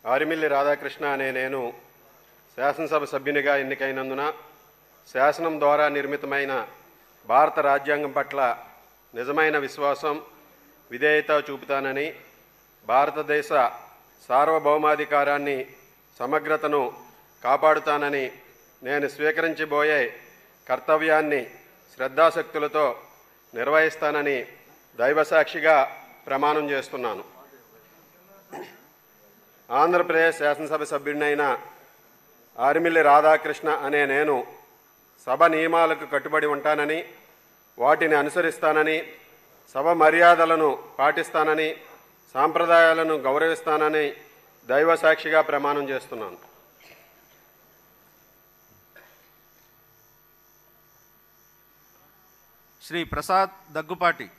ఆరిమిల్లి రాధాకృష్ణ అనే నేను శాసనసభ సభ్యునిగా ఎన్నికైనందున శాసనం ద్వారా నిర్మితమైన భారత రాజ్యాంగం పట్ల నిజమైన విశ్వాసం, విధేయత చూపుతానని, భారతదేశ సార్వభౌమాధికారాన్ని, సమగ్రతను కాపాడుతానని నేను స్వీకరించబోయే కర్తవ్యాన్ని శ్రద్ధాశక్తులతో నిర్వహిస్తానని దైవసాక్షిగా ప్రమాణం చేస్తున్నాను. ఆంధ్రప్రదేశ్ శాసనసభ సభ్యుడినైన ఆరిమిల్లి రాధాకృష్ణ అనే నేను సభ నియమాలకు కట్టుబడి ఉంటానని, వాటిని అనుసరిస్తానని, సభ మర్యాదలను పాటిస్తానని, సాంప్రదాయాలను గౌరవిస్తానని దైవసాక్షిగా ప్రమాణం చేస్తున్నాను. శ్రీ ప్రసాద్ దగ్గుపాటి.